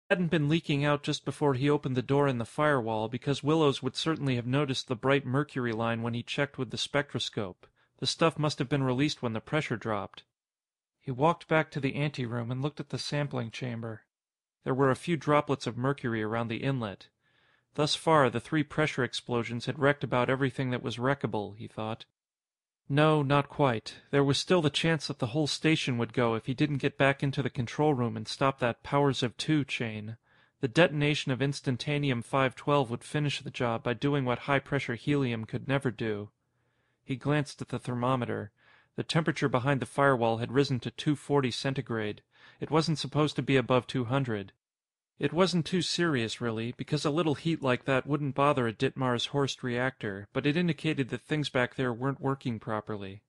Hadn't been leaking out just before he opened the door in the firewall, because Willows would certainly have noticed the bright mercury line when he checked with the spectroscope. The stuff must have been released when the pressure dropped. He walked back to the anteroom and looked at the sampling chamber. There were a few droplets of mercury around the inlet. Thus far, the 3 pressure explosions had wrecked about everything that was wreckable, he thought. No, not quite. There was still the chance that the whole station would go if he didn't get back into the control room and stop that powers of 2 chain. The detonation of Instantanium 512 would finish the job by doing what high-pressure helium could never do. He glanced at the thermometer. The temperature behind the firewall had risen to 240 centigrade. It wasn't supposed to be above 200. It wasn't too serious, really, because a little heat like that wouldn't bother a Ditmars-Horst reactor, but it indicated that things back there weren't working properly.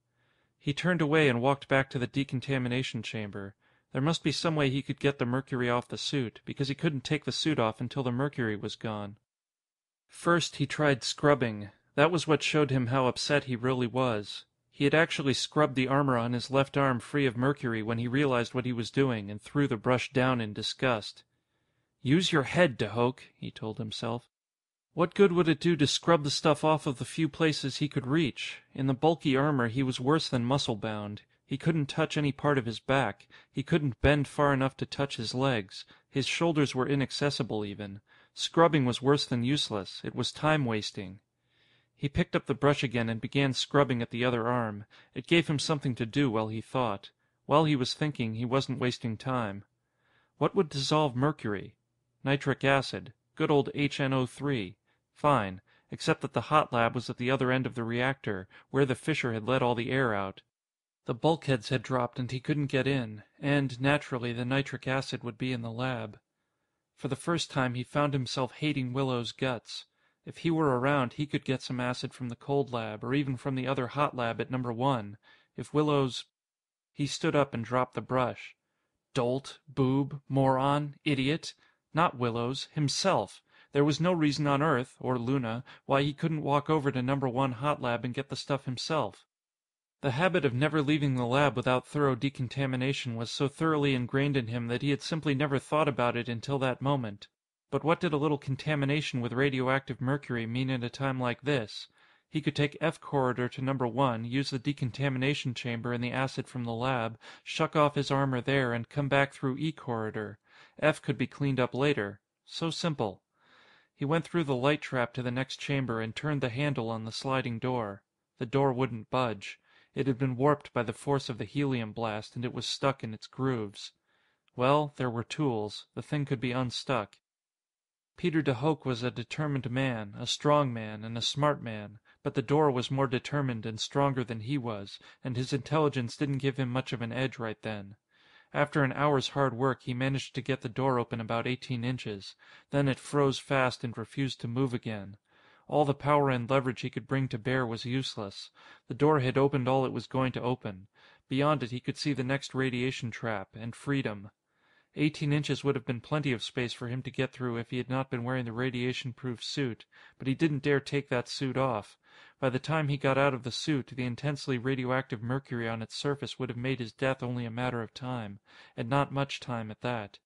He turned away and walked back to the decontamination chamber. There must be some way he could get the mercury off the suit, because he couldn't take the suit off until the mercury was gone. First, he tried scrubbing. That was what showed him how upset he really was. He had actually scrubbed the armor on his left arm free of mercury when he realized what he was doing and threw the brush down in disgust. Use your head, de Hooch, he told himself. What good would it do to scrub the stuff off of the few places he could reach? In the bulky armor, he was worse than muscle-bound. He couldn't touch any part of his back. He couldn't bend far enough to touch his legs. His shoulders were inaccessible, even. Scrubbing was worse than useless. It was time-wasting. He picked up the brush again and began scrubbing at the other arm. It gave him something to do while he thought. While he was thinking, he wasn't wasting time. What would dissolve mercury? Nitric acid. Good old HNO3. Fine, except that the hot lab was at the other end of the reactor, where the fissure had let all the air out. The bulkheads had dropped and he couldn't get in, and, naturally, the nitric acid would be in the lab. For the first time, he found himself hating Willow's guts. If he were around, he could get some acid from the cold lab, or even from the other hot lab at number 1. If Willow's... He stood up and dropped the brush. Dolt, boob, moron, idiot. Not Willows, himself. There was no reason on Earth, or Luna, why he couldn't walk over to number 1 hot lab and get the stuff himself. The habit of never leaving the lab without thorough decontamination was so thoroughly ingrained in him that he had simply never thought about it until that moment. But what did a little contamination with radioactive mercury mean at a time like this? He could take F corridor to number 1, use the decontamination chamber and the acid from the lab, shuck off his armor there, and come back through E corridor. F could be cleaned up later. So simple. He went through the light trap to the next chamber and turned the handle on the sliding door. The door wouldn't budge. It had been warped by the force of the helium blast, and it was stuck in its grooves. Well, there were tools. The thing could be unstuck. Peter de Hooch was a determined man, a strong man, and a smart man, but the door was more determined and stronger than he was, and his intelligence didn't give him much of an edge right then. After an hour's hard work, he managed to get the door open about 18 inches. Then it froze fast and refused to move again. All the power and leverage he could bring to bear was useless. The door had opened all it was going to open. Beyond it he could see the next radiation trap, and freedom. 18 inches would have been plenty of space for him to get through if he had not been wearing the radiation-proof suit, but he didn't dare take that suit off. By the time he got out of the suit, the intensely radioactive mercury on its surface would have made his death only a matter of time, and not much time at that.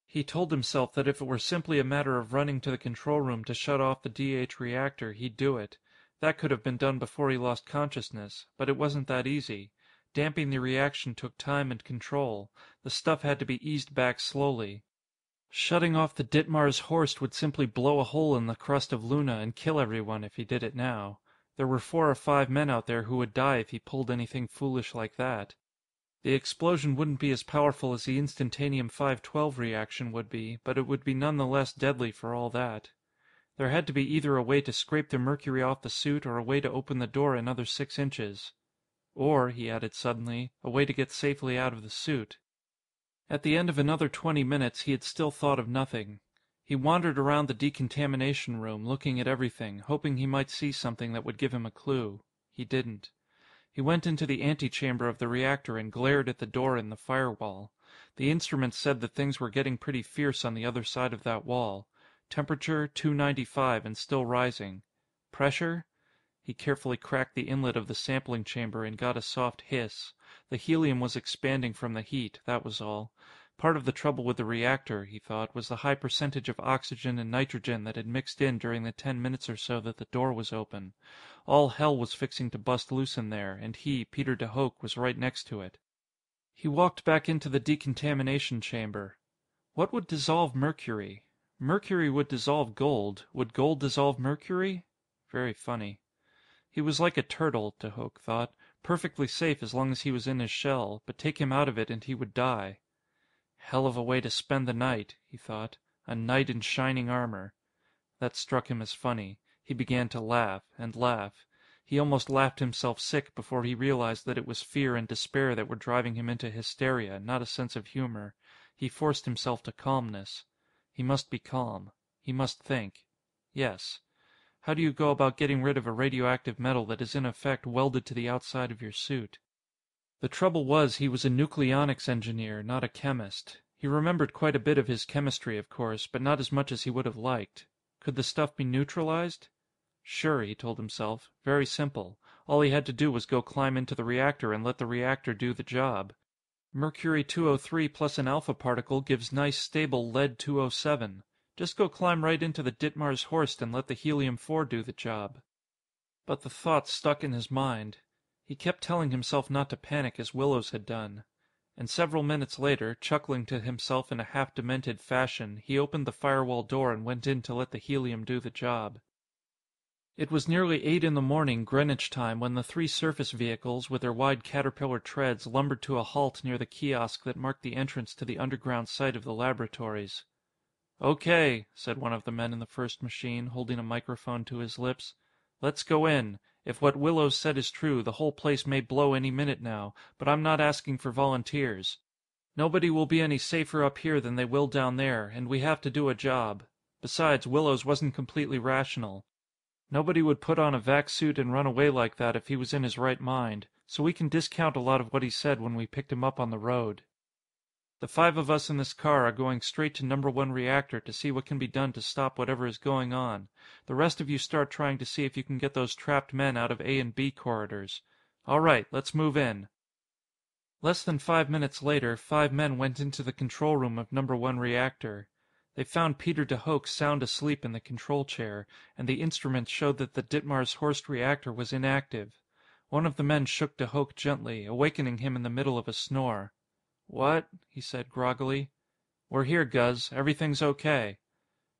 He told himself that if it were simply a matter of running to the control room to shut off the DH reactor, he'd do it. That could have been done before he lost consciousness, but it wasn't that easy. Damping the reaction took time and control. The stuff had to be eased back slowly. Shutting off the Ditmars-Horst would simply blow a hole in the crust of Luna and kill everyone if he did it now. There were 4 or 5 men out there who would die if he pulled anything foolish like that. The explosion wouldn't be as powerful as the Instantanium 512 reaction would be, but it would be none the less deadly for all that. There had to be either a way to scrape the mercury off the suit or a way to open the door another 6 inches. Or, he added suddenly, a way to get safely out of the suit. At the end of another 20 minutes he had still thought of nothing. He wandered around the decontamination room, looking at everything, hoping he might see something that would give him a clue. He didn't. He went into the antechamber of the reactor and glared at the door in the firewall. The instruments said that things were getting pretty fierce on the other side of that wall. Temperature, 295 and still rising. Pressure? He carefully cracked the inlet of the sampling chamber and got a soft hiss. The helium was expanding from the heat, that was all. Part of the trouble with the reactor, he thought, was the high percentage of oxygen and nitrogen that had mixed in during the 10 minutes or so that the door was open. All hell was fixing to bust loose in there, and he, Peter de Hooch, was right next to it. He walked back into the decontamination chamber. What would dissolve mercury? Mercury would dissolve gold. Would gold dissolve mercury? Very funny. He was like a turtle, de Hooch thought, perfectly safe as long as he was in his shell, but take him out of it and he would die. Hell of a way to spend the night, he thought. A knight in shining armor. That struck him as funny. He began to laugh, and laugh. He almost laughed himself sick before he realized that it was fear and despair that were driving him into hysteria, not a sense of humor. He forced himself to calmness. He must be calm. He must think. Yes. How do you go about getting rid of a radioactive metal that is in effect welded to the outside of your suit? The trouble was he was a nucleonics engineer, not a chemist. He remembered quite a bit of his chemistry, of course, but not as much as he would have liked. Could the stuff be neutralized? Sure, he told himself. Very simple. All he had to do was go climb into the reactor and let the reactor do the job. Mercury 203 plus an alpha particle gives nice stable lead 207. Just go climb right into the Ditmars Horst and let the helium-4 do the job. But the thought stuck in his mind. He kept telling himself not to panic as Willows had done. And several minutes later, chuckling to himself in a half-demented fashion, he opened the firewall door and went in to let the helium do the job. It was nearly 8 in the morning, Greenwich time, when the 3 surface vehicles, with their wide caterpillar treads, lumbered to a halt near the kiosk that marked the entrance to the underground site of the laboratories. "Okay," said one of the men in the first machine, holding a microphone to his lips. "Let's go in. If what Willows said is true, the whole place may blow any minute now, but I'm not asking for volunteers. Nobody will be any safer up here than they will down there, and we have to do a job. Besides, Willows wasn't completely rational. Nobody would put on a vac suit and run away like that if he was in his right mind, so we can discount a lot of what he said when we picked him up on the road. The 5 of us in this car are going straight to number 1 reactor to see what can be done to stop whatever is going on. The rest of you start trying to see if you can get those trapped men out of A and B corridors. All right, let's move in." Less than 5 minutes later, 5 men went into the control room of number 1 reactor. They found Peter de Hooch sound asleep in the control chair, and the instruments showed that the Ditmars Horst reactor was inactive. One of the men shook de Hooch gently, awakening him in the middle of a snore. "What?" he said groggily. "We're here, Guz. Everything's okay."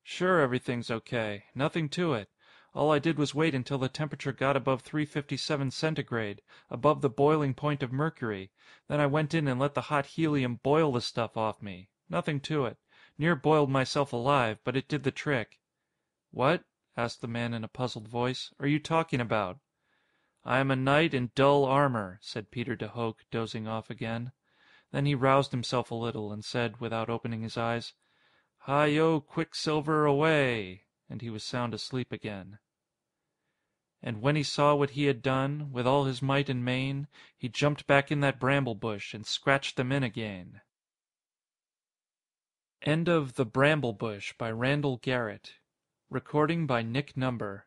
"Sure, everything's okay. Nothing to it. All I did was wait until the temperature got above 357 centigrade, above the boiling point of mercury. Then I went in and let the hot helium boil the stuff off me. Nothing to it. Near boiled myself alive, but it did the trick." "What?" asked the man in a puzzled voice. "Are you talking about?" "I am a knight in dull armor," said Peter de Hooch, dozing off again. Then he roused himself a little and said, without opening his eyes, "Hi-yo, Quicksilver, away!" and he was sound asleep again. And when he saw what he had done, with all his might and main, he jumped back in that bramble bush and scratched them in again. End of The Bramble Bush by Randall Garrett. Recording by Nick Number.